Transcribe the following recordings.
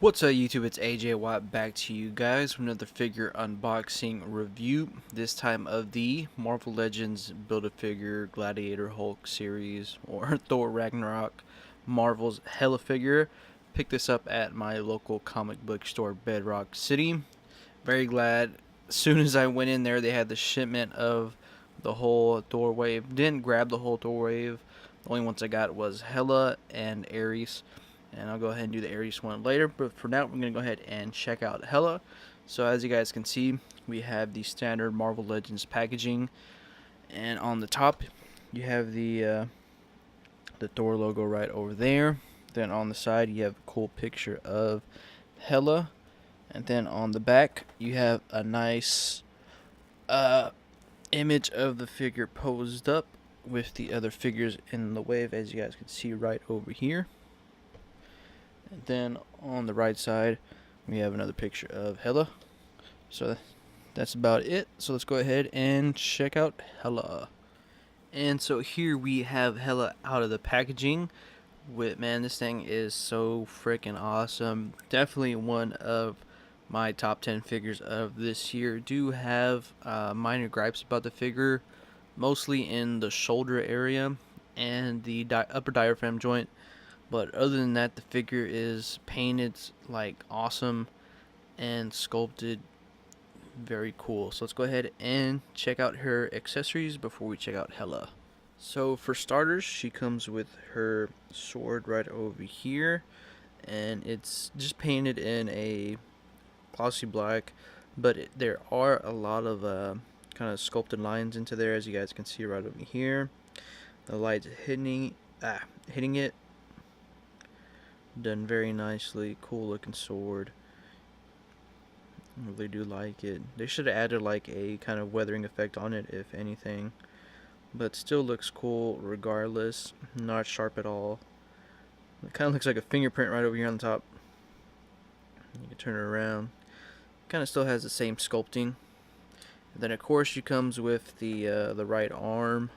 What's up YouTube, it's AJ Watt back to you guys with another figure unboxing review, this time of the Marvel Legends Build-A-Figure Gladiator Hulk series, or Thor Ragnarok Marvel's Hella figure. Picked this up at my local comic book store, Bedrock City. Very glad, as soon as I went in there they had the shipment of the whole Thor wave. Didn't grab the whole Thor wave, the only ones I got was Hela and Ares. And I'll go ahead and do the Ares one later, but for now we're going to go ahead and check out Hela. So as you guys can see, we have the standard Marvel Legends packaging, and on the top you have the Thor logo right over there. Then on the side you have a cool picture of Hela, and then on the back you have a nice image of the figure posed up with the other figures in the wave, as you guys can see right over here. And then on the right side we have another picture of Hela. So that's about it. So let's go ahead and check out Hela. And so here we have Hela out of the packaging. Man, this thing is so freaking awesome. Definitely one of my top 10 figures of this year. Do have minor gripes about the figure, mostly in the shoulder area and the upper diaphragm joint. But other than that, the figure is painted like awesome and sculpted very cool. So let's go ahead and check out her accessories before we check out Hela. So for starters, she comes with her sword right over here, and it's just painted in a glossy black, but there are a lot of kind of sculpted lines into there, as you guys can see right over here. The light's hitting it. Done very nicely. Cool looking sword. I really do like it. They should have added like a kind of weathering effect on it, if anything, but still looks cool regardless. Not sharp at all. It kind of looks like a fingerprint right over here on the top. You can turn it around. Kind of still has the same sculpting. And then of course she comes with the right arm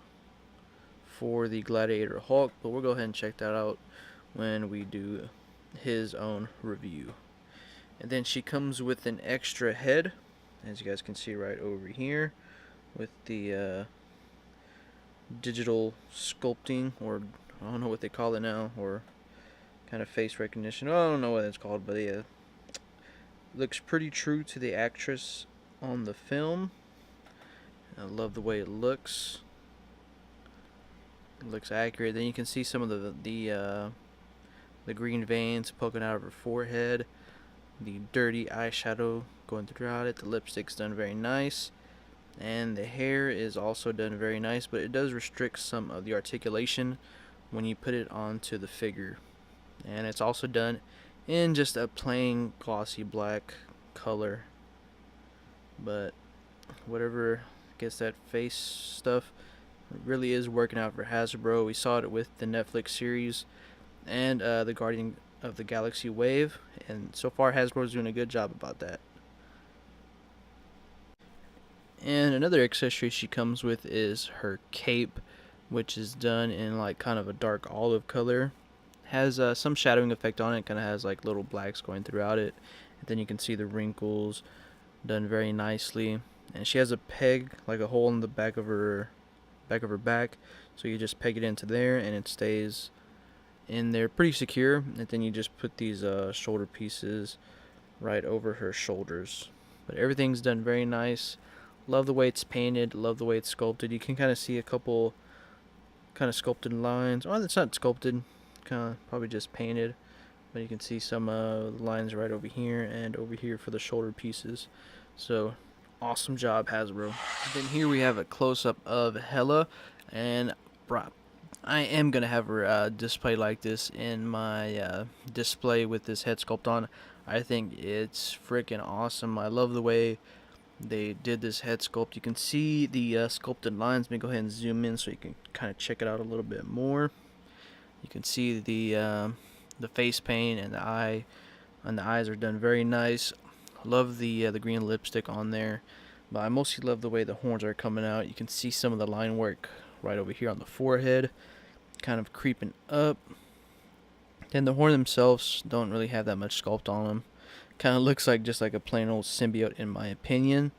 for the Gladiator Hulk, but we'll go ahead and check that out when we do his own review. And then she comes with an extra head, as you guys can see right over here, with the digital sculpting, or I don't know what they call it now, or kind of face recognition. I don't know what it's called, but yeah, looks pretty true to the actress on the film. I love the way it looks. It looks accurate. Then you can see some of the green veins poking out of her forehead, the dirty eyeshadow going throughout it. The lipstick's done very nice, and the hair is also done very nice, but it does restrict some of the articulation when you put it onto the figure. And it's also done in just a plain glossy black color, but whatever gets that face stuff, it really is working out for Hasbro. We saw it with the Netflix series and the Guardian of the Galaxy wave, and so far Hasbro's doing a good job about that. And another accessory she comes with is her cape, which is done in like kind of a dark olive color. Has some shadowing effect on it, kind of has like little blacks going throughout it, and then you can see the wrinkles done very nicely. And she has a peg, like a hole in the back of her back, so you just peg it into there and it stays in there pretty secure. And then you just put these shoulder pieces right over her shoulders. But everything's done very nice. Love the way it's painted, love the way it's sculpted. You can kind of see a couple kind of sculpted lines. Oh, it's not sculpted, kind of probably just painted, but you can see some lines right over here and over here for the shoulder pieces. So awesome job, Hasbro. Then here we have a close-up of Hela, and I am gonna have her display like this in my display with this head sculpt on. I think it's freaking awesome. I love the way they did this head sculpt. You can see the sculpted lines. Let me go ahead and zoom in so you can kind of check it out a little bit more. You can see the face paint and the eye, and the eyes are done very nice. Love the green lipstick on there, but I mostly love the way the horns are coming out. You can see some of the line work right over here on the forehead, kind of creeping up. And the horn themselves don't really have that much sculpt on them. Kind of looks like just like a plain old symbiote in my opinion.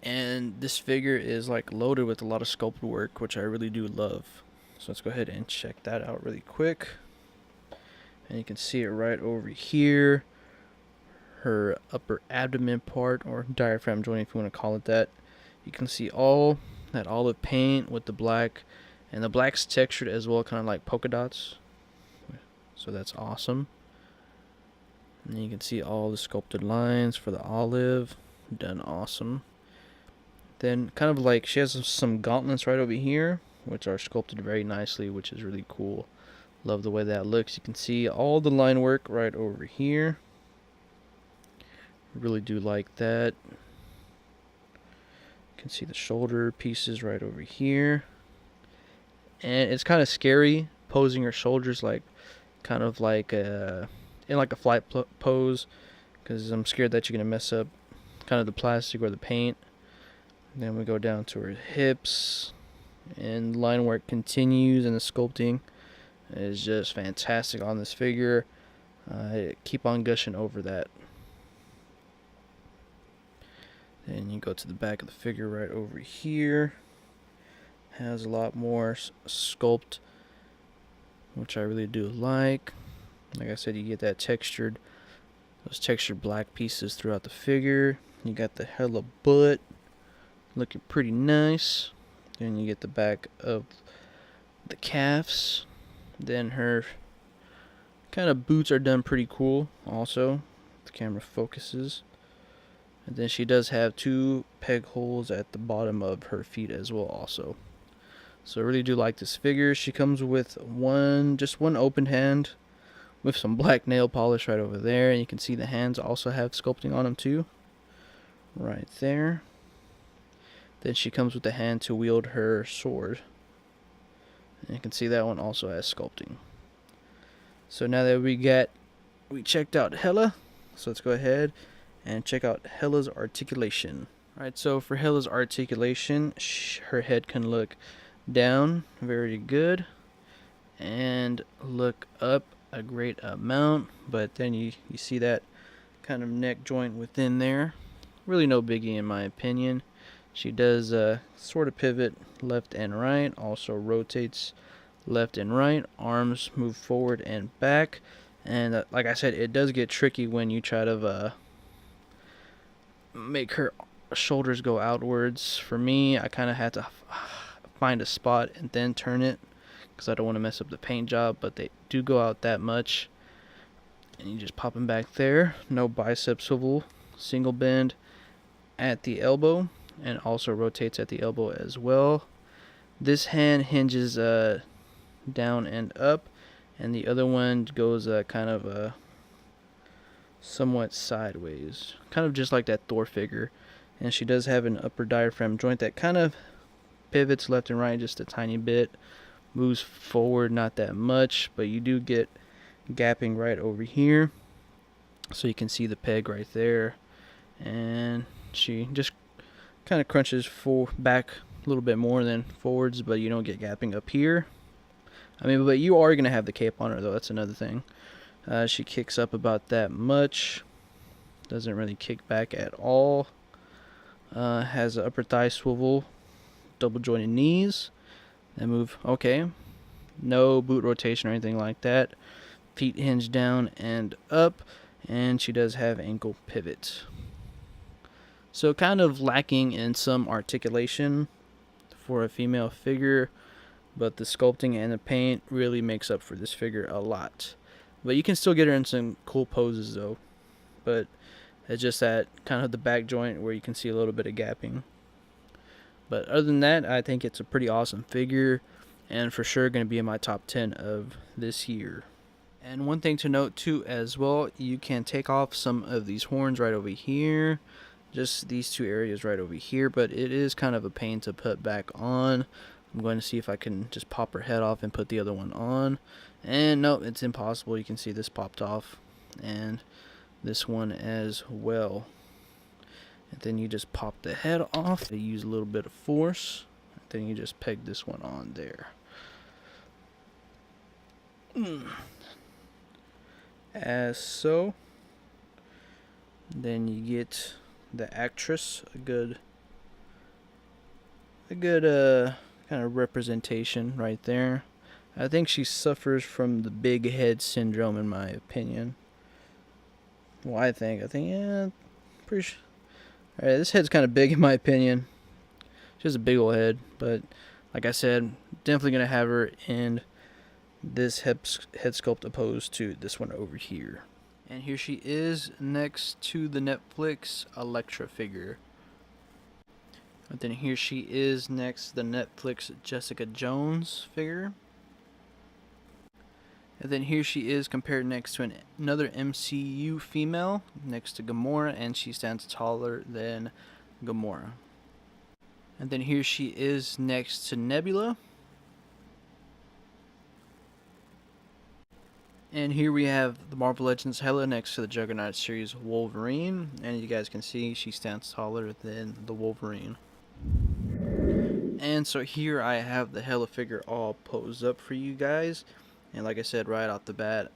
And this figure is like loaded with a lot of sculpt work, which I really do love. So let's go ahead and check that out really quick. And you can see it right over here. Her upper abdomen part, or diaphragm joint if you want to call it that. You can see all that olive paint with the black. And the black's textured as well, kind of like polka dots. So that's awesome. And you can see all the sculpted lines for the olive. Done awesome. Then kind of like she has some gauntlets right over here, which are sculpted very nicely, which is really cool. Love the way that looks. You can see all the line work right over here. Really do like that. You can see the shoulder pieces right over here. And it's kind of scary posing your shoulders like kind of like in like a flight pose, because I'm scared that you're going to mess up kind of the plastic or the paint. And then we go down to her hips, and line work continues, and the sculpting is just fantastic on this figure. Keep on gushing over that. Then you go to the back of the figure right over here. Has a lot more sculpt, which I really do like. Like I said, you get that those textured black pieces throughout the figure. You got the hella butt, looking pretty nice. Then you get the back of the calves. Then her kind of boots are done pretty cool also. The camera focuses. And then she does have 2 peg holes at the bottom of her feet as well also. So I really do like this figure. She comes with just one open hand with some black nail polish right over there. And you can see the hands also have sculpting on them too. Right there. Then she comes with the hand to wield her sword. And you can see that one also has sculpting. So now that we checked out Hela, so let's go ahead and check out Hela's articulation. Alright, so for Hela's articulation, her head can look down very good and look up a great amount, but then you see that kind of neck joint within there. Really no biggie in my opinion. She does sort of pivot left and right, also rotates left and right, arms move forward and back, and like I said, it does get tricky when you try to make her shoulders go outwards. For me, I kind of had to find a spot and then turn it, because I don't want to mess up the paint job, but they do go out that much. And you just pop them back there. No bicep swivel, single bend at the elbow, and also rotates at the elbow as well. This hand hinges down and up, and the other one goes kind of somewhat sideways, kind of just like that Thor figure. And she does have an upper diaphragm joint that kind of pivots left and right just a tiny bit, moves forward not that much, but you do get gapping right over here, so you can see the peg right there. And she just kind of crunches back a little bit more than forwards, but you don't get gapping up here. I mean, but you are going to have the cape on her though, that's another thing. She kicks up about that much, doesn't really kick back at all. Has an upper thigh swivel, double jointed knees that move okay, no boot rotation or anything like that. Feet hinge down and up, and she does have ankle pivot. So kind of lacking in some articulation for a female figure, but the sculpting and the paint really makes up for this figure a lot. But you can still get her in some cool poses though, but it's just that kind of the back joint where you can see a little bit of gapping. But other than that, I think it's a pretty awesome figure, and for sure going to be in my top 10 of this year. And one thing to note too as well, you can take off some of these horns right over here, just these 2 areas right over here, but it is kind of a pain to put back on. I'm going to see if I can just pop her head off and put the other one on. And no, it's impossible. You can see this popped off, and this one as well. And then you just pop the head off. You use a little bit of force. Then you just peg this one on there. as so. Then you get the actress, a good kind of representation right there. I think she suffers from the big head syndrome, in my opinion. Well, I think, yeah, pretty sure. Alright, this head's kind of big in my opinion. She has a big old head, but like I said, definitely going to have her in this head sculpt opposed to this one over here. And here she is next to the Netflix Elektra figure. And then here she is next to the Netflix Jessica Jones figure. And then here she is compared next to another MCU female next to Gamora, and she stands taller than Gamora. And then here she is next to Nebula. And here we have the Marvel Legends Hela next to the Juggernaut series Wolverine. And you guys can see she stands taller than the Wolverine. And so here I have the Hela figure all posed up for you guys. And like I said right off the bat,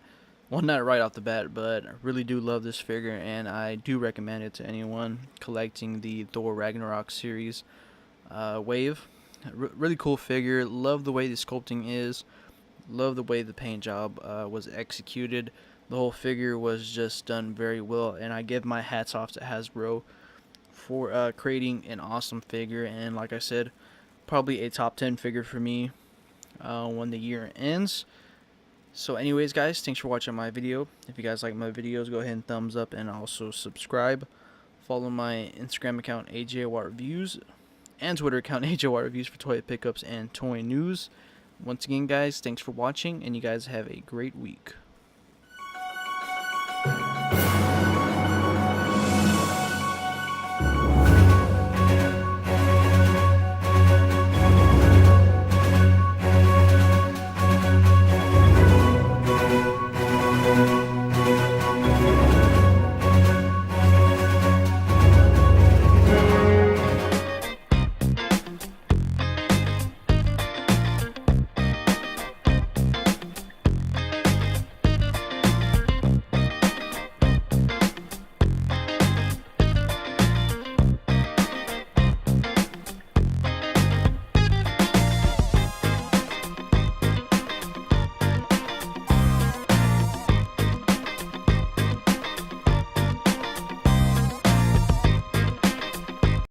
well, not right off the bat, but I really do love this figure, and I do recommend it to anyone collecting the Thor Ragnorok series wave. Really cool figure. Love the way the sculpting is. Love the way the paint job was executed. The whole figure was just done very well, and I give my hats off to Hasbro for creating an awesome figure. And like I said, probably a top 10 figure for me when the year ends. So anyways, guys, thanks for watching my video. If you guys like my videos, go ahead and thumbs up and also subscribe. Follow my Instagram account, AJY Reviews, and Twitter account, AJY Reviews, for toy pickups and toy news. Once again, guys, thanks for watching, and you guys have a great week.